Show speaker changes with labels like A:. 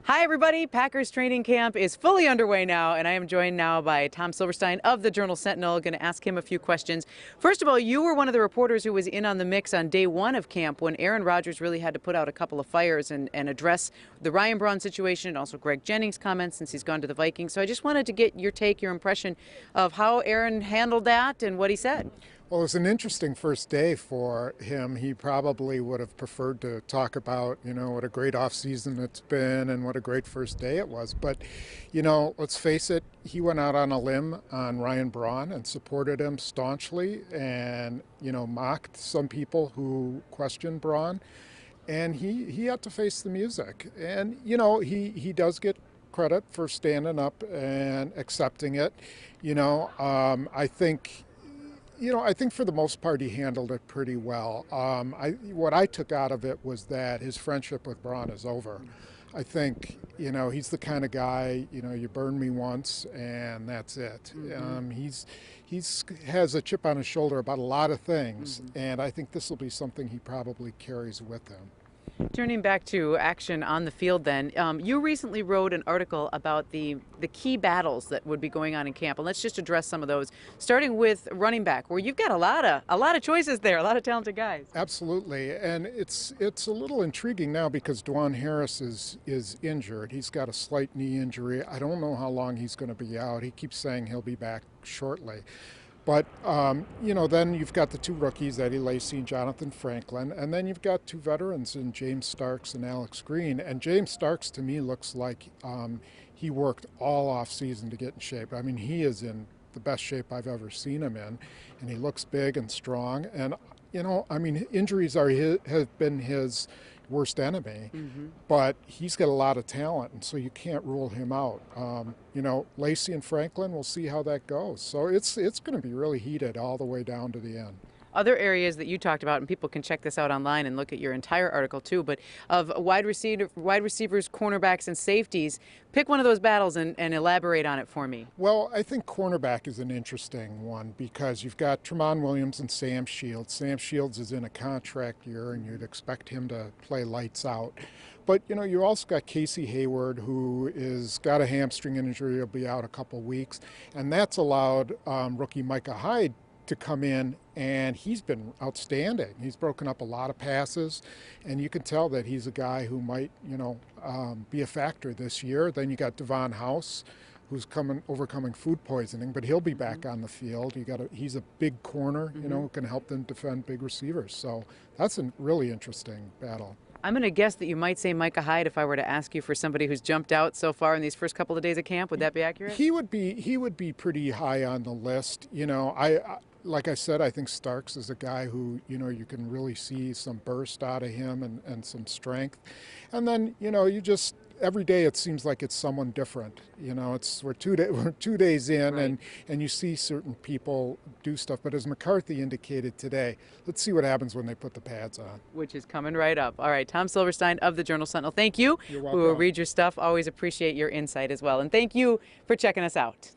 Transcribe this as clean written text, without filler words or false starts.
A: Hi, everybody. Packers training camp is fully underway now, and I am joined now by Tom Silverstein of the Journal-Sentinel. Going to ask him a few questions. First of all, you were one of the reporters who was in on the mix on day one of camp when Aaron Rodgers really had to put out a couple of fires and address the Ryan Braun situation and also Greg Jennings' comments since he's gone to the Vikings. So I just wanted to get your take, your impression of how Aaron handled that and what he said.
B: Well, it was an interesting first day for him. He probably would have preferred to talk about, what a great offseason it's been and what a great first day it was. But, let's face it, he went out on a limb on Ryan Braun and supported him staunchly and, mocked some people who questioned Braun. And he had to face the music. And, he does get credit for standing up and accepting it. I think for the most part he handled it pretty well. What I took out of it was that his friendship with Braun is over. I think, he's the kind of guy, you burn me once and that's it. He's has a chip on his shoulder about a lot of things, and I think this will be something he probably carries with him.
A: Turning back to action on the field then, you recently wrote an article about the key battles that would be going on in camp, and let's just address some of those, starting with running back, where you've got a lot of choices there, a lot of talented guys.
B: Absolutely, and it's a little intriguing now because Dwan Harris is injured. He's got a slight knee injury. I don't know how long he's going to be out. He keeps saying he'll be back shortly. But, then you've got the two rookies, Eddie Lacy and Jonathan Franklin, and then you've got two veterans in James Starks and Alex Green. And James Starks, to me, looks like he worked all off season to get in shape. I mean, he is in the best shape I've ever seen him in, and he looks big and strong. And, injuries have been his worst enemy, but he's got a lot of talent, and so you can't rule him out. Lacy and Franklin, we'll see how that goes. So it's going to be really heated all the way down to the end.
A: Other areas that you talked about, and people can check this out online and look at your entire article too, but of wide receivers, cornerbacks, and safeties, pick one of those battles and elaborate on it for me.
B: Well, I think cornerback is an interesting one because you've got Tramon Williams and Sam Shields. Sam Shields is in a contract year, and you'd expect him to play lights out. But, you also got Casey Hayward, who is got a hamstring injury. He'll be out a couple weeks, and that's allowed rookie Micah Hyde to come in, and he's been outstanding. He's broken up a lot of passes, and you can tell that he's a guy who might, be a factor this year. Then you got Devon House, who's overcoming food poisoning, but he'll be back on the field. He's a big corner, who can help them defend big receivers. So that's a really interesting battle.
A: I'm going to guess that you might say Micah Hyde if I were to ask you for somebody who's jumped out so far in these first couple of days of camp. Would that be accurate?
B: He would be pretty high on the list. Like I said, I think Starks is a guy who, you can really see some burst out of him and some strength. And then, every day it seems like it's someone different. We're 2 days in,
A: right,
B: and you see certain people do stuff. But as McCarthy indicated today, let's see what happens when they put the pads on.
A: Which is coming right up. All right, Tom Silverstein of the Journal-Sentinel. Thank you.
B: You're welcome.
A: We will read your stuff. Always appreciate your insight as well. And thank you for checking us out.